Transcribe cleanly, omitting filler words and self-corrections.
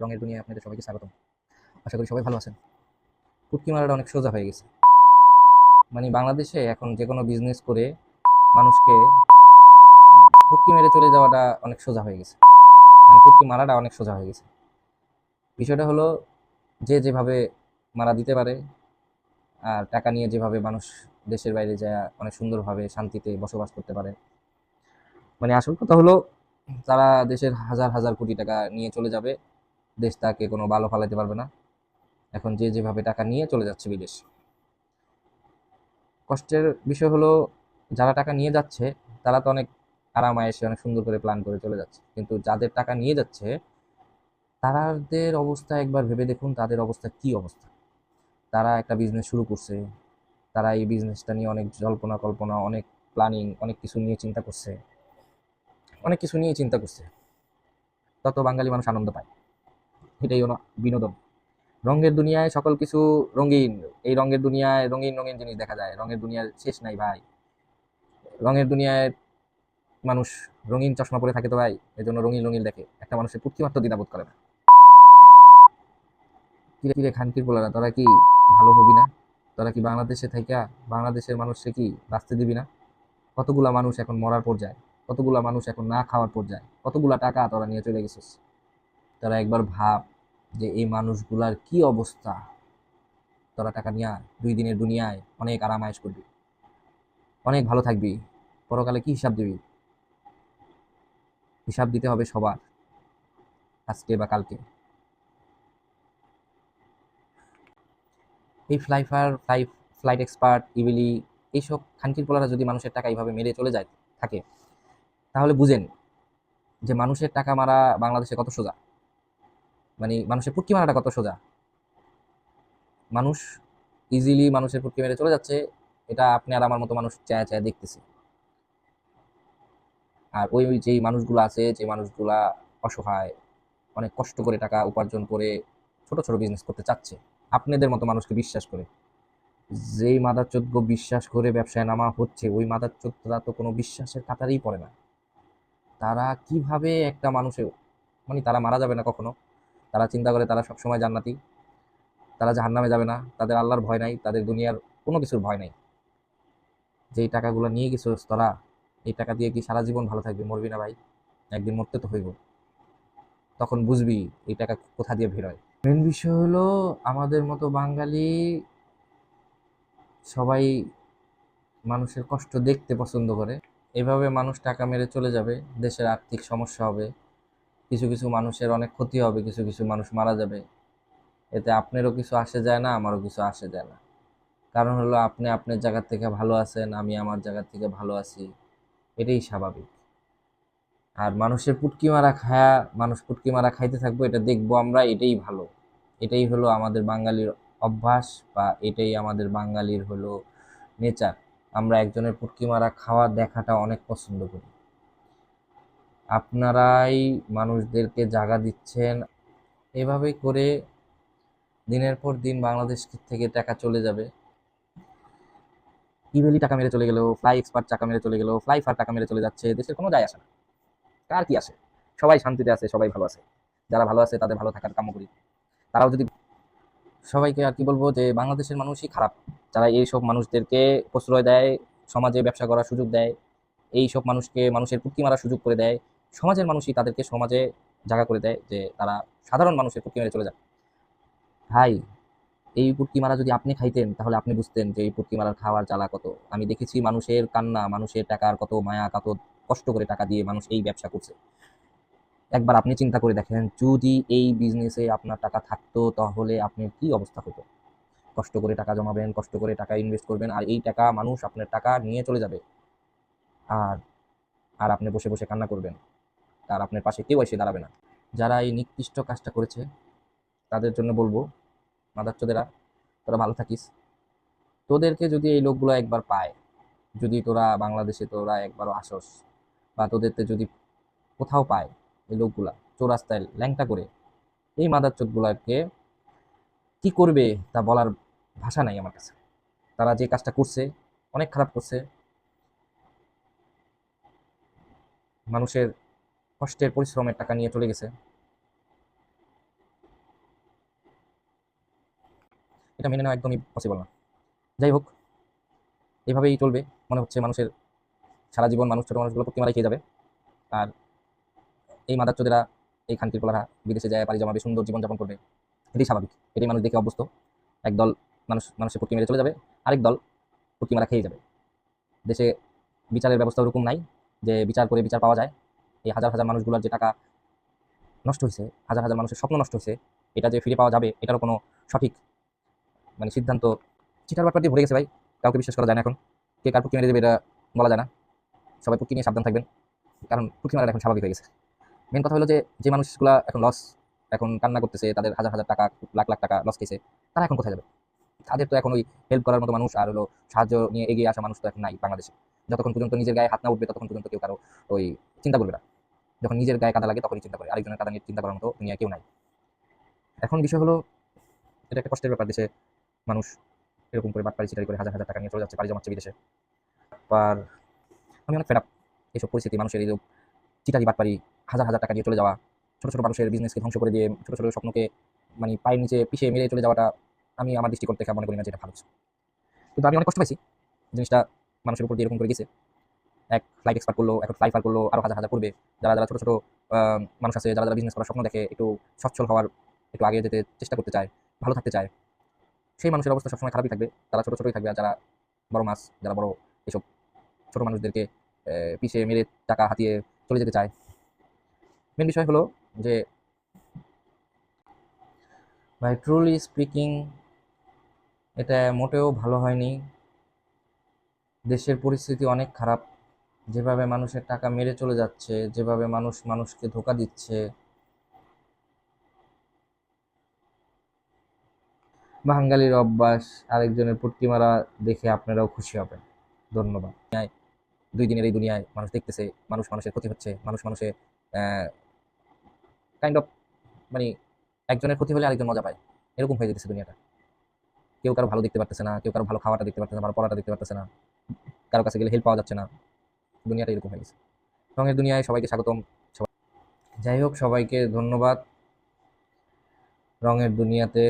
রঙের দুনিয়ায় আপনাদের সবাইকে স্বাগতম। আশা করি সবাই ভালো আছেন। পুটকি মারাটা অনেক সোজা হয়ে গেছে। মানে বাংলাদেশে এখন যে কোনো বিজনেস করে মানুষকে পুটকি মেরে চলে যাওয়াটা অনেক সোজা হয়ে গেছে। মানে পুটকি মারাটা অনেক সোজা হয়ে গেছে। বিষয়টা হলো যে যেভাবে মারা দিতে পারে আর টাকা নিয়ে যেভাবে মানুষ দেশের বাইরে যায় অনেক সুন্দরভাবে শান্তিতে বসবাস করতে পারে। মানে আসল কথা হলো তারা দেশের হাজার হাজার কোটি টাকা নিয়ে চলে যাবে, দেশ তাকে কোনো ভালো ফালাইতে পারবে না। এখন যে যেভাবে টাকা নিয়ে চলে যাচ্ছে বিদেশ, কষ্টের বিষয় হলো যারা টাকা নিয়ে যাচ্ছে তারা তো অনেক আরাম আয়েসে অনেক সুন্দর করে প্ল্যান করে চলে যাচ্ছে, কিন্তু যাদের টাকা নিয়ে যাচ্ছে তাদের অবস্থা একবার ভেবে দেখুন, তাদের অবস্থা কি অবস্থা। তারা একটা বিজনেস শুরু করছে, তারা এই বিজনেসটা নিয়ে অনেক জল্পনা কল্পনা, অনেক প্ল্যানিং, অনেক কিছু নিয়ে চিন্তা করছে, অনেক কিছু নিয়ে চিন্তা করছে। তত বাঙালি মানুষ আনন্দ পায়, এটাই হলো বিনোদন। রঙের দুনিয়ায় সকল কিছু রঙিন। এই রঙের দুনিয়ায় রঙিন রঙিন জিনিস দেখা যায়, রঙের দুনিয়ার শেষ নাই ভাই। রঙের দুনিয়ায় মানুষ রঙিন চশমা পরে থাকে তো ভাই, এই জন্য রঙিন রঙিন দেখে, একটা মানুষের পুটকি মাত্র দ্বিধাবোধ করে না। কিরে কিরে খানকির পোলারা, তোরা কি ভালো হবি না? তোরা কি বাংলাদেশে থাইকা বাংলাদেশের মানুষকে কি বাঁচতে দিবি না? কতগুলা মানুষ এখন মরার পর্যায়ে, কতগুলা মানুষ এখন না খাওয়ার পর্যায়ে, কতগুলা টাকা তোরা নিয়ে চলে গেছিস। তোরা একবার ভাব যে এই মানুষগুলার কি অবস্থা। তোরা টাকা নিয়ে 2 দিনের দুনিয়ায় অনেক আরাম আয়েশ করবি, অনেক ভালো থাকবি, পরকালে কি হিসাব দিবি? হিসাব দিতে হবে সবার, আজকে বা কালকে। এই ফ্লাইট এক্সপার্ট ইবিলি এইসব খানকির পোলারা যদি মানুষের টাকা এইভাবে মেরে চলে যায় থাকে, তাহলে বুঝেন যে মানুষের টাকা মারা বাংলাদেশে কত সোজা। মানে মানুষের পুটকি মারাটা কত সোজা। মানুষ ইজিলি মানুষের পুটকি মেরে চলে যাচ্ছে, এটা আপনি আর আমার মতো মানুষ চায় চায় দেখতেছে। আর ওই ওই যেই মানুষগুলো আছে, যে মানুষগুলা অসহায়, অনেক কষ্ট করে টাকা উপার্জন করে ছোট ছোট বিজনেস করতে চাচ্ছে আপনাদের মতো মানুষকে বিশ্বাস করে, যেই মাদারচোদ বিশ্বাস করে ব্যবসায় নামা হচ্ছে, ওই মাদারচোদরা তো কোনো বিশ্বাসের কাতারেই পড়ে না। তারা কিভাবে একটা মানুষের, মানে তারা মারা যাবে না কখনো, তারা চিন্তা করে তারা সবসময় জান্নাতি, তারা জাহান্নামে যাবে না, তাদের আল্লাহর ভয় নাই, তাদের দুনিয়ার কোনো কিছুর ভয় নাই। যেই টাকাগুলো নিয়ে গেছিস তোরা, এই টাকা দিয়ে কি সারা জীবন ভালো থাকবি? মরবি না ভাই, একদিন মরতে তো হইব। তখন বুঝবি এই টাকা কোথা দিয়ে বের হয়। মেন বিষয় হলো আমাদের মতো বাঙালি সবাই মানুষের কষ্ট দেখতে পছন্দ করে। এভাবে মানুষ টাকা মেরে চলে যাবে, দেশের আর্থিক সমস্যা হবে, কিছু কিছু মানুষের অনেক ক্ষতি হবে, কিছু কিছু মানুষ মারা যাবে। এতে আপনারও কিছু আসে যায় না, আমারও কিছু আসে যায় না। কারণ হলো আপনি আপনার জায়গা থেকে ভালো আছেন, আমি আমার জায়গা থেকে ভালো আছি, এটাই স্বাভাবিক। আর মানুষের পুটকি মারা খায়া মানুষ পুটকি মারা খাইতে থাকবো, এটা দেখবো আমরা, এটাই ভালো। এটাই হলো আমাদের বাঙালির অভ্যাস, বা এটাই আমাদের বাঙালির হলো নেচার। আমরা একজনের পুটকি মারা খাওয়া দেখাটা অনেক পছন্দ করি। আপনারাই মানুষদেরকে জায়গা দিচ্ছেন। এভাবে করে দিনের পর দিন বাংলাদেশ থেকে টাকা চলে যাবে। ইভেলি টাকা মেরে চলে গেল, ফ্লাই এক্সপার্ট টাকা মেরে চলে গেল, ফ্লাই ফার টাকা মেরে চলে যাচ্ছে, দেশের কোনো যায় আসে না। কার কি আসে? সবাই শান্তিতে আছে, সবাই ভালো আছে। যারা ভালো আছে তাদের ভালো থাকার কাম্য করি। তারাও যদি, সবাইকে আর কি বলবো যে বাংলাদেশের মানুষই খারাপ, যারা এইসব মানুষদেরকে প্রশ্রয় দেয়, সমাজে ব্যবসা করার সুযোগ দেয়, এই সব মানুষকে মানুষের পুটকি মারার সুযোগ করে দেয়। সমাজের মানুষই তাদেরকে সমাজে জায়গা করে দেয় যে তারা সাধারণ মানুষের পুটকি মেরে চলে যায়। ভাই, এই পুটকি মারা যদি আপনি খাইতেন তাহলে আপনি বুঝতেন যে এই পুটকি মারার খাওয়ার জ্বালা কত। আমি দেখেছি মানুষের কান্না, মানুষের টাকার কত মায়া, কত কষ্ট করে টাকা দিয়ে মানুষ এই ব্যবসা করছে। একবার আপনি চিন্তা করে দেখেন, যদি এই বিজনেসে আপনার টাকা থাকতো তাহলে আপনার কি অবস্থা হতো। কষ্ট করে টাকা জমাবেন, কষ্ট করে টাকা ইনভেস্ট করবেন, আর এই টাকা মানুষ আপনার টাকা নিয়ে চলে যাবে। আর আর আপনি বসে বসে কান্না করবেন, আর আপনার পাশে কেউ এসে দাঁড়াবে না। যারা এই নিকৃষ্ট কাজটা করেছে তাদের জন্য বলবো, মাদারচোদেরা, তোরা ভালো থাকিস। তোদেরকে যদি এই লোকগুলো একবার পায়, যদি তোরা বাংলাদেশে তোরা একবারও আসস, বা তোদেরকে যদি কোথাও পায় এই লোকগুলা চৌরাস্তায় ল্যাংটা করে, এই মাদারচোদ গুলাকে কি করবে তা বলার ভাষা নাই আমার কাছে। তারা যে কাজটা করছে অনেক খারাপ করছে। মানুষের কষ্টের পরিশ্রমের টাকা নিয়ে চলে গেছে। এটা মেনে নেওয়া একদমই পসিবল না। যাই হোক, এভাবেই চলবে মনে হচ্ছে। মানুষের সারা জীবন মানুষ, ছোট মানুষগুলো প্রতি মারাই খেয়ে যাবে। আর এই মাদারচোদেরা, এই খানকির পোলারা বিদেশে যায় পাড়ি জমাবে, সুন্দর জীবনযাপন করবে। এটাই স্বাভাবিক, এটাই মানুষ দেখে অভ্যস্ত। একদল মানুষের পুটকি মেরে চলে যাবে, আরেক দল পুটকি মারা খেয়ে যাবে। দেশে বিচারের ব্যবস্থা ওরকম নাই যে বিচার করে বিচার পাওয়া যায়। এই হাজার হাজার মানুষগুলোর যে টাকা নষ্ট হয়েছে, হাজার হাজার মানুষের স্বপ্ন নষ্ট হয়েছে, এটা যে ফিরে পাওয়া যাবে এটারও কোনো সঠিক সিদ্ধান্ত চিটার ব্যাপার দিয়ে ভরে গেছে ভাই। কাউকে বিশ্বাস করা যায় না এখন। কে কার পুটকি মেরে দেবে এটা বলা যায় না। সবাই পুটকি নিয়ে সাবধান থাকবেন, কারণ পুটকি মারা এখন স্বাভাবিক হয়ে গেছে। মেন কথা হলো যে যে মানুষগুলা এখন লস, এখন কান্না করতেছে, তাদের হাজার হাজার টাকা, লাখ লাখ টাকা লস খেয়েছে, তারা এখন কোথায় যাবে? তাদের তো এখন ওই হেল্প করার মতো মানুষ আর হলো সাহায্য নিয়ে এগিয়ে আসা মানুষ তো এখন নাই বাংলাদেশে। যতক্ষণ পর্যন্ত নিজের গায়ে হাত না উঠবে ততক্ষণ পর্যন্ত কেউ কারো ওই চিন্তা করবে না। যখন নিজের গায়ে কাদা লাগে তখনই চিন্তা করে, আরেকজনের কাদা নিয়ে চিন্তা করার মতো দুনিয়া কেউ নাই। এখন বিষয় হলো, এটা একটা কষ্টের ব্যাপার। দেশে মানুষ এরকম করে বাটপাড়ি চিটারি করে হাজার হাজার টাকা নিয়ে চলে যাচ্ছে, পাড়ি জমাচ্ছে বিদেশে। আর আমি অনেক ফেড আপ এইসব পরিস্থিতি, মানুষের এই যে চিটারি বাটপাড়ি, হাজার হাজার টাকা দিয়ে চলে যাওয়া, ছোট ছোট মানুষের বিজনেসকে ধ্বংস করে দিয়ে ছোট ছোট স্বপ্নকে পায়ের নিচে পিষে মেরে চলে যাওয়াটা আমি আমার দৃষ্টিকোণ থেকে মনে করি না যে এটা ভালো কিছু। কিন্তু আমি অনেক কষ্ট পাইছি জিনিসটা মানুষের উপর দিয়ে এরকম করে গেছে। এক ফ্লাইট এক্সপার্ট করলো, এখন ফ্লাইফার করলো, আরো হাজার হাজার করবে। যারা যারা ছোট ছোট মানুষ আছে, যারা যারা বিজনেস করার স্বপ্ন দেখে, একটু সচ্ছল হওয়ার, একটু আগে যেতে চেষ্টা করতে চায়, ভালো থাকতে চায়, সেই মানুষের অবস্থা সবসময় খারাপই থাকবে। তারা ছোট ছোটই থাকবে। আর যারা বড় মাছ, যারা বড় এসব ছোট মানুষদেরকে পিষে মেরে টাকা হাতিয়ে চলে যেতে চায়। মেন বিষয় হলো যে ভাই, ট্রুলি স্পিকিং, এটা মোটেও ভালো হয়নি। দেশের পরিস্থিতি অনেক খারাপ। যেভাবে মানুষের টাকা মেরে চলে যাচ্ছে, যেভাবে মানুষ মানুষকে ধোঁকা দিচ্ছে, বাঙালির অভ্যাস আরেকজনের পুটকি মারা দেখে আপনারাও খুশি হবেন। ধন্যবাদ। দুই দিনের এই দুনিয়ায় মানুষ দেখতেছে মানুষ মানুষের ক্ষতি হচ্ছে, মানুষ মানুষের কাইন্ড অফ মানে একজনের ক্ষতি হলে আরেকজন মজা পায়, এরকম হয়ে যেতেছে দুনিয়াটা। কেউ কারো ভালো দেখতে পারতেছে না, কেউ কারো ভালো খাওয়াটা দেখতে পারতেছে না, ভালো পড়াটা দেখতে পারতেছে না, কারো কাছে গেলে হেল্প পাওয়া যাচ্ছে না। দুনিয়াটা এরকম হয়ে গেছে। রঙের দুনিয়ায় সবাইকে স্বাগতম। যাই হোক, সবাইকে ধন্যবাদ রঙের দুনিয়াতে